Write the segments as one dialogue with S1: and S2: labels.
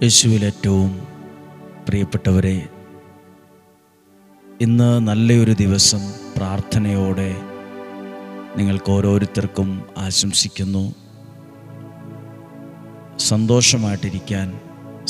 S1: യേശുവിൽ ഏറ്റവും പ്രിയപ്പെട്ടവരെ, ഇന്ന് നല്ലൊരു ദിവസം പ്രാർത്ഥനയോടെ നിങ്ങൾക്ക് ഓരോരുത്തർക്കും ആശംസിക്കുന്നു. സന്തോഷമായിട്ടിരിക്കാൻ,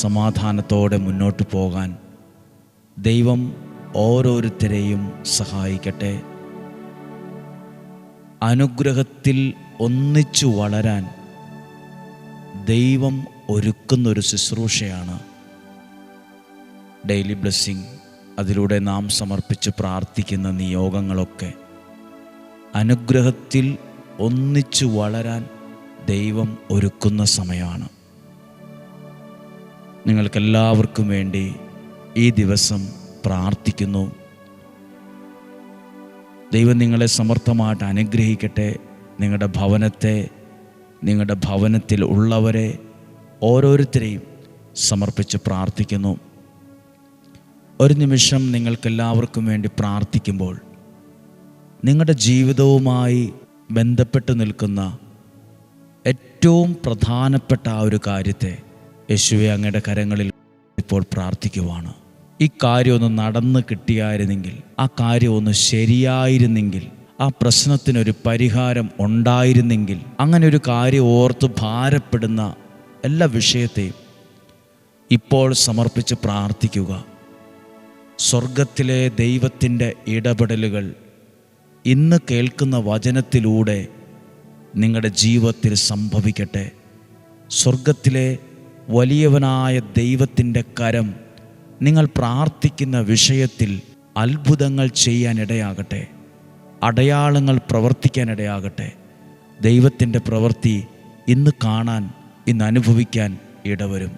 S1: സമാധാനത്തോടെ മുന്നോട്ട് പോകാൻ ദൈവം ഓരോരുത്തരെയും സഹായിക്കട്ടെ. അനുഗ്രഹത്തിൽ ഒന്നിച്ചു വളരാൻ ദൈവം ഒരുക്കുന്നൊരു ശുശ്രൂഷയാണ് ഡെയിലി ബ്ലെസ്സിങ്. അതിലൂടെ നാം സമർപ്പിച്ച് പ്രാർത്ഥിക്കുന്ന നിയോഗങ്ങളൊക്കെ അനുഗ്രഹത്തിൽ ഒന്നിച്ചു വളരാൻ ദൈവം ഒരുക്കുന്ന സമയമാണ്. നിങ്ങൾക്കെല്ലാവർക്കും വേണ്ടി ഈ ദിവസം പ്രാർത്ഥിക്കുന്നു. ദൈവം നിങ്ങളെ സമർത്ഥമായിട്ട് അനുഗ്രഹിക്കട്ടെ. നിങ്ങളുടെ ഭവനത്തെ, നിങ്ങളുടെ ഭവനത്തിൽ ഉള്ളവരെ ഓരോരുത്തരെയും സമർപ്പിച്ച് പ്രാർത്ഥിക്കുന്നു. ഒരു നിമിഷം നിങ്ങൾക്കെല്ലാവർക്കും വേണ്ടി പ്രാർത്ഥിക്കുമ്പോൾ നിങ്ങളുടെ ജീവിതവുമായി ബന്ധപ്പെട്ട് നിൽക്കുന്ന ഏറ്റവും പ്രധാനപ്പെട്ട ആ ഒരു കാര്യത്തെ യേശുവേ അങ്ങയുടെ കരങ്ങളിൽ ഇപ്പോൾ പ്രാർത്ഥിക്കുവാണ്. ഈ കാര്യം ഒന്ന് നടന്ന് കിട്ടിയായിരുന്നെങ്കിൽ, ആ കാര്യം ഒന്ന് ശരിയായിരുന്നെങ്കിൽ, ആ പ്രശ്നത്തിനൊരു പരിഹാരം ഉണ്ടായിരുന്നെങ്കിൽ, അങ്ങനെ ഒരു കാര്യം ഓർത്ത് ഭാരപ്പെടുന്ന എല്ലാ വിഷയത്തെയും ഇപ്പോൾ സമർപ്പിച്ച് പ്രാർത്ഥിക്കുക. സ്വർഗത്തിലെ ദൈവത്തിൻ്റെ ഇടപെടലുകൾ ഇന്ന് കേൾക്കുന്ന വചനത്തിലൂടെ നിങ്ങളുടെ ജീവിതത്തിൽ സംഭവിക്കട്ടെ. സ്വർഗത്തിലെ വലിയവനായ ദൈവത്തിൻ്റെ കരം നിങ്ങൾ പ്രാർത്ഥിക്കുന്ന വിഷയത്തിൽ അത്ഭുതങ്ങൾ ചെയ്യാനിടയാകട്ടെ, അടയാളങ്ങൾ പ്രവർത്തിക്കാനിടയാകട്ടെ. ദൈവത്തിൻ്റെ പ്രവൃത്തി ഇന്ന് കാണാൻ, ഇന്ന് അനുഭവിക്കാൻ ഇടവരും.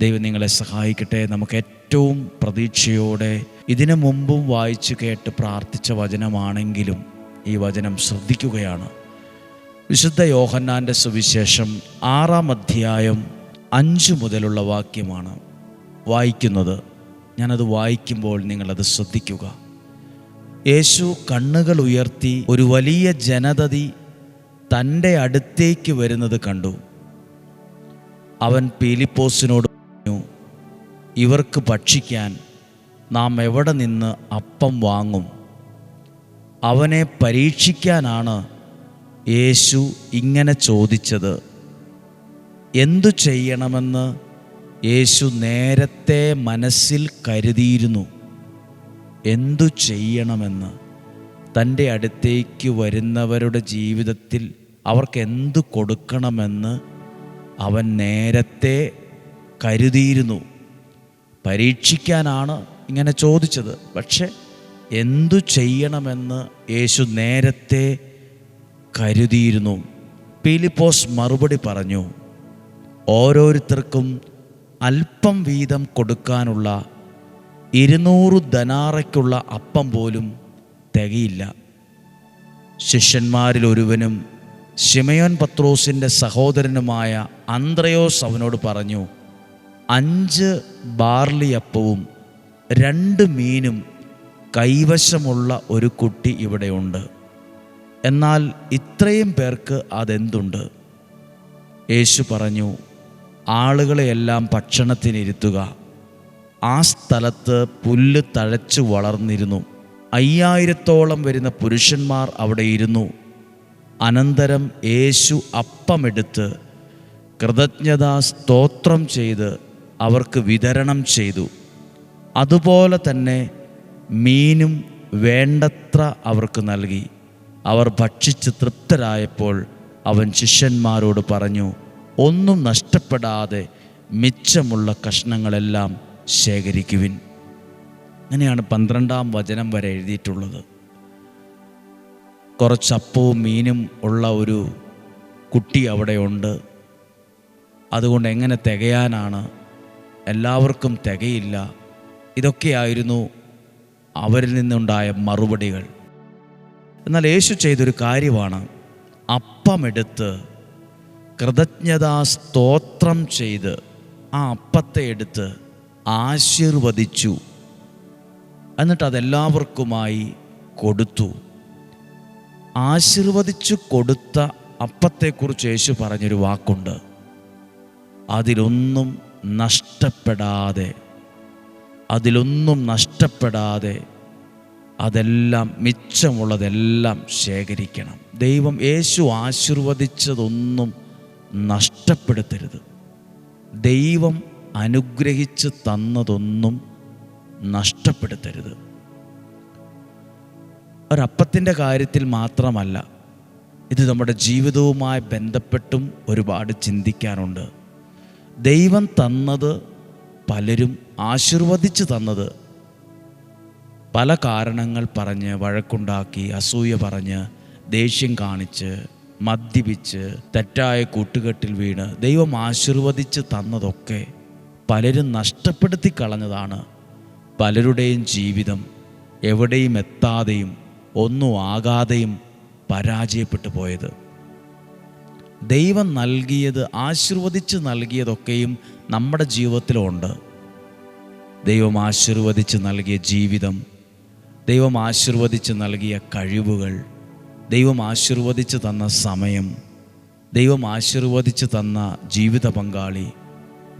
S1: ദൈവം നിങ്ങളെ സഹായിക്കട്ടെ. നമുക്ക് ഏറ്റവും പ്രതീക്ഷയോടെ ഇതിനു മുമ്പും വായിച്ചു കേട്ട് പ്രാർത്ഥിച്ച വചനമാണെങ്കിലും ഈ വചനം ശ്രദ്ധിക്കുകയാണ്. വിശുദ്ധ യോഹന്നാൻ്റെ സുവിശേഷം 6-ാം അധ്യായം 5 മുതലുള്ള വാക്യമാണ് വായിക്കുന്നത്. ഞാനത് വായിക്കുമ്പോൾ നിങ്ങളത് ശ്രദ്ധിക്കുക. യേശു കണ്ണുകൾ ഉയർത്തി ഒരു വലിയ ജനതതി തൻ്റെ അടുത്തേക്ക് വരുന്നത് കണ്ടു. അവൻ പീലിപ്പോസിനോട് പറഞ്ഞു, ഇവർക്ക് ഭക്ഷിക്കാൻ നാം എവിടെ നിന്ന് അപ്പം വാങ്ങും? അവനെ പരീക്ഷിക്കാനാണ് യേശു ഇങ്ങനെ ചോദിച്ചത്. എന്തു ചെയ്യണമെന്ന് യേശു നേരത്തെ മനസ്സിൽ കരുതിയിരുന്നു. എന്തു ചെയ്യണമെന്ന്, തൻ്റെ അടുത്തേക്ക് വരുന്നവരുടെ ജീവിതത്തിൽ അവർക്ക് എന്തു കൊടുക്കണമെന്ന് അവൻ നേരത്തെ കരുതിയിരുന്നു. പരീക്ഷിക്കാനാണ് ഇങ്ങനെ ചോദിച്ചത്, പക്ഷെ എന്തു ചെയ്യണമെന്ന് യേശു നേരത്തെ കരുതിയിരുന്നു. പീലിപ്പോസ് മറുപടി പറഞ്ഞു, ഓരോരുത്തർക്കും അല്പം വീതം കൊടുക്കാനുള്ള 200 ദനാറയ്ക്കുള്ള അപ്പം പോലും തികയില്ല. ശിഷ്യന്മാരിൽ ഒരുവനും ശിമയോൻ പത്രോസിൻ്റെ സഹോദരനുമായ അന്ത്രയോസ് അവനോട് പറഞ്ഞു, 5 ബാർലിയപ്പവും 2 മീനും കൈവശമുള്ള ഒരു കുട്ടി ഇവിടെയുണ്ട്. എന്നാൽ ഇത്രയും പേർക്ക് അതെന്തുണ്ട്? യേശു പറഞ്ഞു, ആളുകളെയെല്ലാം ഭക്ഷണത്തിനിരുത്തുക. ആ സ്ഥലത്ത് പുല്ല് തഴച്ചു വളർന്നിരുന്നു. 5000-ഓളം വരുന്ന പുരുഷന്മാർ അവിടെ ഇരുന്നു. അനന്തരം യേശു അപ്പമെടുത്ത് കൃതജ്ഞതാ സ്തോത്രം ചെയ്ത് അവർക്ക് വിതരണം ചെയ്തു. അതുപോലെ തന്നെ മീനും വേണ്ടത്ര അവർക്ക് നൽകി. അവർ ഭക്ഷിച്ച് തൃപ്തരായപ്പോൾ അവൻ ശിഷ്യന്മാരോട് പറഞ്ഞു, ഒന്നും നഷ്ടപ്പെടാതെ മിച്ചമുള്ള കഷ്ണങ്ങളെല്ലാം ശേഖരിക്കുവിൻ. അങ്ങനെയാണ് 12-ാം വചനം വരെ എഴുതിയിട്ടുള്ളത്. കുറച്ചപ്പവും മീനും ഉള്ള ഒരു കുട്ടി അവിടെയുണ്ട്. അതുകൊണ്ട് എങ്ങനെ തികയാനാണ്? എല്ലാവർക്കും തികയില്ല. ഇതൊക്കെയായിരുന്നു അവരിൽ നിന്നുണ്ടായ മറുപടികൾ. എന്നാൽ യേശു ചെയ്തൊരു കാര്യമാണ്, അപ്പമെടുത്ത് കൃതജ്ഞതാ സ്തോത്രം ചെയ്ത് ആ അപ്പത്തെ എടുത്ത് ആശീർവദിച്ചു. എന്നിട്ട് അതെല്ലാവർക്കുമായി കൊടുത്തു. ആശീർവദിച്ചു കൊടുത്ത അപ്പത്തെക്കുറിച്ച് യേശു പറഞ്ഞൊരു വാക്കുണ്ട്, അതിലൊന്നും നഷ്ടപ്പെടാതെ അതെല്ലാം മിച്ചമുള്ളതെല്ലാം ശേഖരിക്കണം. ദൈവം യേശു ആശീർവദിച്ചതൊന്നും നഷ്ടപ്പെടുത്തരുത്. ദൈവം അനുഗ്രഹിച്ച് തന്നതൊന്നും നഷ്ടപ്പെടുത്തരുത്. ഒരപ്പത്തിൻ്റെ കാര്യത്തിൽ മാത്രമല്ല, ഇത് നമ്മുടെ ജീവിതവുമായി ബന്ധപ്പെട്ടും ഒരുപാട് ചിന്തിക്കാനുണ്ട്. ദൈവം തന്നത്, പലരും ആശീർവദിച്ച് തന്നത് പല കാരണങ്ങൾ പറഞ്ഞ്, വഴക്കുണ്ടാക്കി, അസൂയ പറഞ്ഞ്, ദേഷ്യം കാണിച്ച്, മദ്യപിച്ച്, തെറ്റായ കൂട്ടുകെട്ടിൽ വീണ് ദൈവം ആശീർവദിച്ച് തന്നതൊക്കെ പലരും നഷ്ടപ്പെടുത്തി കളഞ്ഞതാണ്. പലരുടെയും ജീവിതം എവിടെയും എത്താതെയും ഒന്നും ആകാതെയും പരാജയപ്പെട്ടു പോയത്. ദൈവം നൽകിയത്, ആശീർവദിച്ച് നൽകിയതൊക്കെയും നമ്മുടെ ജീവിതത്തിലുണ്ട്. ദൈവം ആശീർവദിച്ച് നൽകിയ ജീവിതം, ദൈവം ആശീർവദിച്ച് നൽകിയ കഴിവുകൾ, ദൈവം ആശീർവദിച്ച് തന്ന സമയം, ദൈവം ആശീർവദിച്ച് തന്ന ജീവിത പങ്കാളി,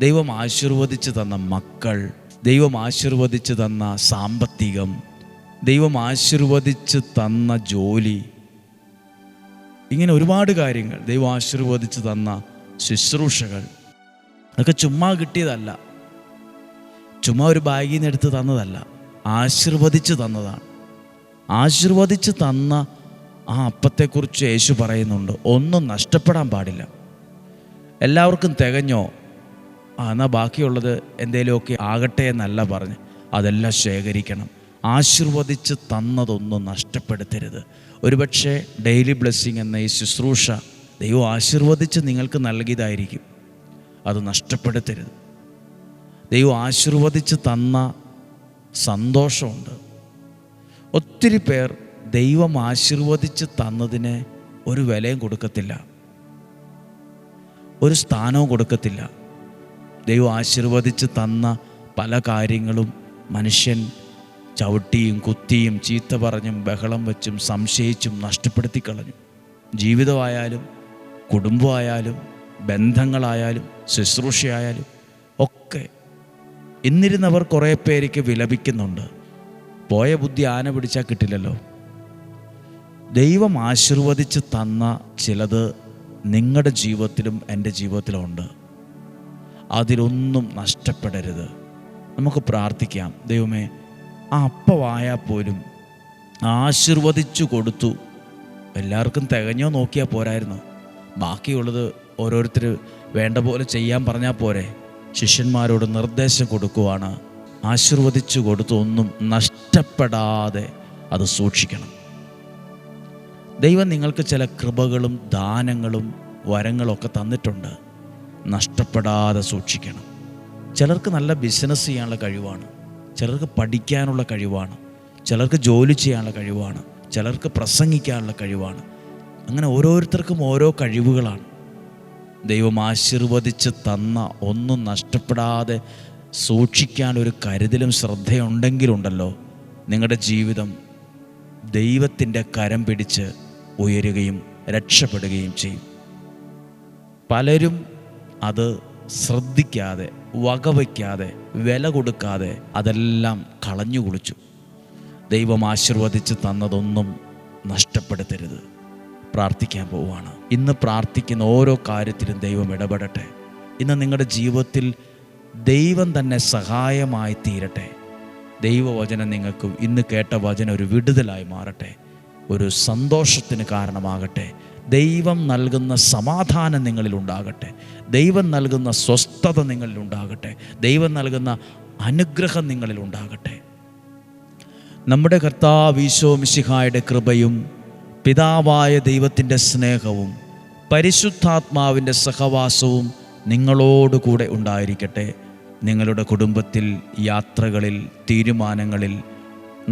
S1: ദൈവം ആശീർവദിച്ച് തന്ന മക്കൾ, ദൈവം ആശീർവദിച്ച് തന്ന സാമ്പത്തികം, ദൈവം ആശീർവദിച്ച് തന്ന ജോലി, ഇങ്ങനെ ഒരുപാട് കാര്യങ്ങൾ, ദൈവം ആശീർവദിച്ച് തന്ന ശുശ്രൂഷകൾ, അതൊക്കെ ചുമ്മാ കിട്ടിയതല്ല, ചുമ്മാ ഒരു ബാഗിൽ നിന്ന് എടുത്ത് തന്നതല്ല, ആശീർവദിച്ച് തന്നതാണ്. ആശീർവദിച്ച് തന്ന ആ അപ്പത്തെക്കുറിച്ച് യേശു പറയുന്നുണ്ട്, ഒന്നും നഷ്ടപ്പെടാൻ പാടില്ല. എല്ലാവർക്കും തികഞ്ഞോ? എന്നാൽ ബാക്കിയുള്ളത് എന്തേലുമൊക്കെ ആകട്ടെ എന്നല്ല പറഞ്ഞ്, അതെല്ലാം ശേഖരിക്കണം. ആശീർവദിച്ച് തന്നതൊന്നും നഷ്ടപ്പെടുത്തരുത്. ഒരുപക്ഷെ ഡെയിലി ബ്ലെസ്സിങ് എന്ന ഈ ശുശ്രൂഷ ദൈവം ആശീർവദിച്ച് നിങ്ങൾക്ക് നൽകിയതായിരിക്കും, അത് നഷ്ടപ്പെടുത്തരുത്. ദൈവം ആശീർവദിച്ച് തന്ന സന്തോഷമുണ്ട്. ഒത്തിരി പേർ ദൈവം ആശീർവദിച്ച് തന്നതിന് ഒരു വിലയും കൊടുക്കത്തില്ല, ഒരു സ്ഥാനവും കൊടുക്കത്തില്ല. ദൈവം ആശീർവദിച്ച് തന്ന പല കാര്യങ്ങളും മനുഷ്യൻ ചവിട്ടിയും കുത്തിയും ചീത്ത പറഞ്ഞും ബഹളം വെച്ചും സംശയിച്ചും നഷ്ടപ്പെടുത്തി കളഞ്ഞു. ജീവിതമായാലും കുടുംബമായാലും ബന്ധങ്ങളായാലും ശുശ്രൂഷയായാലും ഒക്കെ. ഇന്നിരുന്നവർ കുറേ പേർക്ക് വിലപിക്കുന്നുണ്ട്. പോയ ബുദ്ധി ആന പിടിച്ചാൽ കിട്ടില്ലല്ലോ. ദൈവം ആശീർവദിച്ച് തന്ന ചിലത് നിങ്ങളുടെ ജീവിതത്തിലും എൻ്റെ ജീവിതത്തിലും ഉണ്ട്. അതിലൊന്നും നഷ്ടപ്പെടരുത്. നമുക്ക് പ്രാർത്ഥിക്കാം. ദൈവമേ, ആ അപ്പമായാൽ പോലും ആശീർവദിച്ചു കൊടുത്തു. എല്ലാവർക്കും തികഞ്ഞോ നോക്കിയാൽ പോരായിരുന്നു. ബാക്കിയുള്ളത് ഓരോരുത്തർ വേണ്ട പോലെ ചെയ്യാൻ പറഞ്ഞാൽ പോരെ. ശിഷ്യന്മാരോട് നിർദ്ദേശം കൊടുക്കുവാണ്, ആശീർവദിച്ചു കൊടുത്തു ഒന്നും നഷ്ടപ്പെടാതെ അത് സൂക്ഷിക്കണം. ദൈവം നിങ്ങൾക്ക് ചില കൃപകളും ദാനങ്ങളും വരങ്ങളൊക്കെ തന്നിട്ടുണ്ട്, നഷ്ടപ്പെടാതെ സൂക്ഷിക്കണം. ചിലർക്ക് നല്ല ബിസിനസ് ചെയ്യാനുള്ള കഴിവാണ്, ചിലർക്ക് പഠിക്കാനുള്ള കഴിവാണ്, ചിലർക്ക് ജോലി ചെയ്യാനുള്ള കഴിവാണ്, ചിലർക്ക് പ്രസംഗിക്കാനുള്ള കഴിവാണ്. അങ്ങനെ ഓരോരുത്തർക്കും ഓരോ കഴിവുകളാണ്. ദൈവം ആശീർവദിച്ച് തന്ന ഒന്നും നഷ്ടപ്പെടാതെ സൂക്ഷിക്കാൻ ഒരു കരുതലും ശ്രദ്ധയുണ്ടെങ്കിലുണ്ടല്ലോ, നിങ്ങളുടെ ജീവിതം ദൈവത്തിൻ്റെ കരം പിടിച്ച് ഉയരുകയും രക്ഷപ്പെടുകയും ചെയ്യും. പലരും അത് ശ്രദ്ധിക്കാതെ, വകവയ്ക്കാതെ, വില കൊടുക്കാതെ അതെല്ലാം കളഞ്ഞു കുളിച്ചു. ദൈവം ആശീർവദിച്ച് തന്നതൊന്നും നഷ്ടപ്പെടുത്തരുത്. പ്രാർത്ഥിക്കാൻ പോവുകയാണ്. ഇന്ന് പ്രാർത്ഥിക്കുന്ന ഓരോ കാര്യത്തിലും ദൈവം ഇടപെടട്ടെ. ഇന്ന് നിങ്ങളുടെ ജീവിതത്തിൽ ദൈവം തന്നെ സഹായമായി തീരട്ടെ. ദൈവവചനം നിങ്ങൾക്ക് ഇന്ന് കേട്ട വചനം ഒരു വിടുതലായി മാറട്ടെ, ഒരു സന്തോഷത്തിന് കാരണമാകട്ടെ. ദൈവം നൽകുന്ന സമാധാനം നിങ്ങളിലുണ്ടാകട്ടെ, ദൈവം നൽകുന്ന സ്വസ്ഥത നിങ്ങളിലുണ്ടാകട്ടെ, ദൈവം നൽകുന്ന അനുഗ്രഹം നിങ്ങളിലുണ്ടാകട്ടെ. നമ്മുടെ കർത്താവ് ഈശോ മിശിഹായുടെ കൃപയും പിതാവായ ദൈവത്തിൻ്റെ സ്നേഹവും പരിശുദ്ധാത്മാവിൻ്റെ സഹവാസവും നിങ്ങളോടുകൂടെ ഉണ്ടായിരിക്കട്ടെ. നിങ്ങളുടെ കുടുംബത്തിൽ, യാത്രകളിൽ, തീരുമാനങ്ങളിൽ,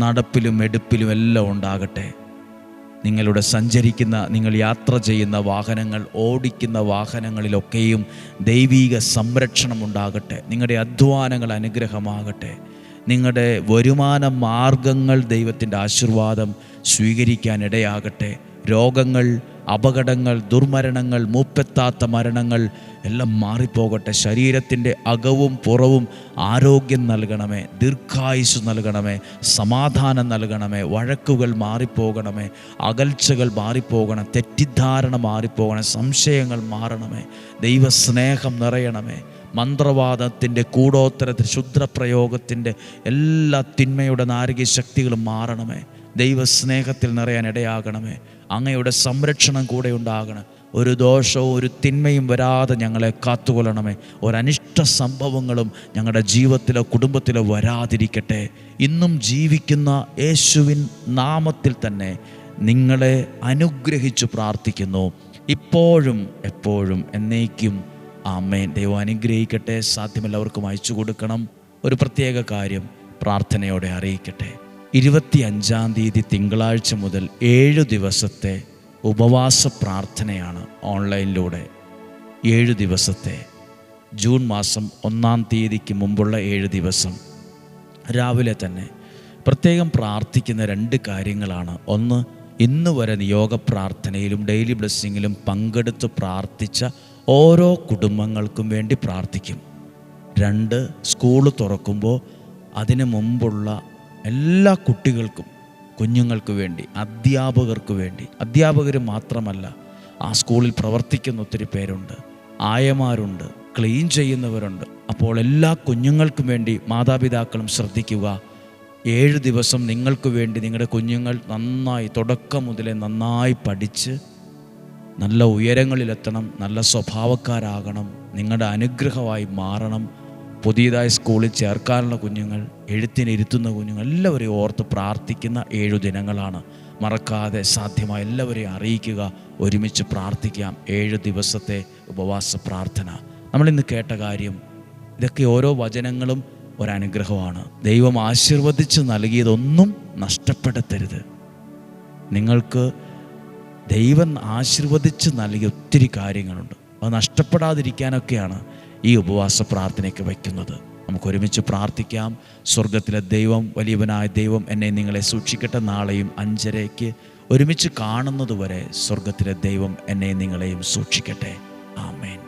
S1: നടപ്പിലും എടുപ്പിലും എല്ലാം ഉണ്ടാകട്ടെ. നിങ്ങളുടെ സഞ്ചരിക്കുന്ന, നിങ്ങൾ യാത്ര ചെയ്യുന്ന വാഹനങ്ങൾ, ഓടിക്കുന്ന വാഹനങ്ങളിലൊക്കെയും ദൈവീക സംരക്ഷണം ഉണ്ടാകട്ടെ. നിങ്ങളുടെ അധ്വാനങ്ങൾ അനുഗ്രഹമാകട്ടെ. നിങ്ങളുടെ വരുമാന മാർഗങ്ങൾ ദൈവത്തിൻ്റെ ആശീർവാദം സ്വീകരിക്കാൻ ഇടയാകട്ടെ. രോഗങ്ങൾ, അപകടങ്ങൾ, ദുർമരണങ്ങൾ, മൂപ്പെത്താത്ത മരണങ്ങൾ എല്ലാം മാറിപ്പോകട്ടെ. ശരീരത്തിൻ്റെ അകവും പുറവും ആരോഗ്യം നൽകണമേ, ദീർഘായുസ് നൽകണമേ, സമാധാനം നൽകണമേ. വഴക്കുകൾ മാറിപ്പോകണമേ, അകൽച്ചകൾ മാറിപ്പോകണം, തെറ്റിദ്ധാരണ മാറിപ്പോകണം, സംശയങ്ങൾ മാറണമേ, ദൈവസ്നേഹം നിറയണമേ. മന്ത്രവാദത്തിൻ്റെ, കൂടോത്തരത്തിൽ ക്ഷുദ്രപ്രയോഗത്തിൻ്റെ എല്ലാ തിന്മയുടെ നാരകീയ ശക്തികളും മാറണമേ. ദൈവസ്നേഹത്തിൽ നിറയാൻ ഇടയാകണമേ. അങ്ങയുടെ സംരക്ഷണം കൂടെ ഉണ്ടാകണം. ഒരു ദോഷവും ഒരു തിന്മയും വരാതെ ഞങ്ങളെ കാത്തുകൊള്ളണമേ. ഒരനിഷ്ട സംഭവങ്ങളും ഞങ്ങളുടെ ജീവിതത്തിലോ കുടുംബത്തിലോ വരാതിരിക്കട്ടെ. ഇന്നും ജീവിക്കുന്ന യേശുവിൻ നാമത്തിൽ തന്നെ നിങ്ങളെ അനുഗ്രഹിച്ചു പ്രാർത്ഥിക്കുന്നു, ഇപ്പോഴും എപ്പോഴും എന്നേക്കും. ആമേൻ. ദൈവം അനുഗ്രഹിക്കട്ടെ. സാധ്യമെല്ലാവർക്കും അയച്ചു കൊടുക്കണം. ഒരു പ്രത്യേക കാര്യം പ്രാർത്ഥനയോടെ അറിയിക്കട്ടെ. 25-ാം തീയതി തിങ്കളാഴ്ച മുതൽ 7 ദിവസത്തെ ഉപവാസ പ്രാർത്ഥനയാണ് ഓൺലൈനിലൂടെ. 7 ദിവസത്തെ, ജൂൺ മാസം 1-ാം തീയതിക്ക് മുമ്പുള്ള 7 ദിവസം രാവിലെ തന്നെ പ്രത്യേകം പ്രാർത്ഥിക്കുന്ന 2 കാര്യങ്ങളാണ്. ഒന്ന്, ഇന്ന് വരെ നിയോഗ പ്രാർത്ഥനയിലും ഡെയിലി ബ്ലെസ്സിങ്ങിലും പങ്കെടുത്ത് പ്രാർത്ഥിച്ച ഓരോ കുടുംബങ്ങൾക്കും വേണ്ടി പ്രാർത്ഥിക്കും. 2, സ്കൂൾ തുറക്കുമ്പോൾ അതിനു മുമ്പുള്ള എല്ലാ കുട്ടികൾക്കും, കുഞ്ഞുങ്ങൾക്ക് വേണ്ടി, അധ്യാപകർക്ക് വേണ്ടി. അധ്യാപകർ മാത്രമല്ല, ആ സ്കൂളിൽ പ്രവർത്തിക്കുന്ന ഒത്തിരി പേരുണ്ട്, ആയമാരുണ്ട്, ക്ലീൻ ചെയ്യുന്നവരുണ്ട്. അപ്പോൾ എല്ലാ കുഞ്ഞുങ്ങൾക്കും വേണ്ടി മാതാപിതാക്കളും ശ്രദ്ധിക്കുക. 7 ദിവസം നിങ്ങൾക്ക് വേണ്ടി നിങ്ങളുടെ കുഞ്ഞുങ്ങൾ നന്നായി തുടക്കം മുതലേ നന്നായി പഠിച്ച് നല്ല ഉയരങ്ങളിലെത്തണം, നല്ല സ്വഭാവക്കാരാകണം, നിങ്ങളുടെ അനുഗ്രഹമായി മാറണം. പുതിയതായി സ്കൂളിൽ ചേർക്കാനുള്ള കുഞ്ഞുങ്ങൾ, എഴുത്തിനിരുത്തുന്ന കുഞ്ഞുങ്ങൾ, എല്ലാവരെയും ഓർത്ത് പ്രാർത്ഥിക്കുന്ന 7 ദിനങ്ങളാണ്. മറക്കാതെ സാധ്യമായ എല്ലാവരെയും അറിയിക്കുക. ഒരുമിച്ച് പ്രാർത്ഥിക്കാം. 7 ദിവസത്തെ ഉപവാസ പ്രാർത്ഥന. നമ്മളിന്ന് കേട്ട കാര്യം, ഇതൊക്കെ ഓരോ വചനങ്ങളും ഒരനുഗ്രഹമാണ്. ദൈവം ആശീർവദിച്ച് നൽകിയതൊന്നും നഷ്ടപ്പെടുത്തരുത്. നിങ്ങൾക്ക് ദൈവം ആശീർവദിച്ച് നൽകിയ ഒത്തിരി കാര്യങ്ങളുണ്ട്. അത് നഷ്ടപ്പെടാതിരിക്കാനൊക്കെയാണ് ഈ ഉപവാസ പ്രാർത്ഥനയ്ക്ക് വയ്ക്കുന്നത്. നമുക്ക് ഒരുമിച്ച് പ്രാർത്ഥിക്കാം. സ്വർഗത്തിലെ ദൈവം, വലിയവനായ ദൈവം എന്നെ നിങ്ങളെ സൂക്ഷിക്കട്ടെ. നാളെയും 5:30 ഒരുമിച്ച് കാണുന്നത് വരെ സ്വർഗത്തിലെ ദൈവം എന്നെ നിങ്ങളെയും സൂക്ഷിക്കട്ടെ. ആമേൻ.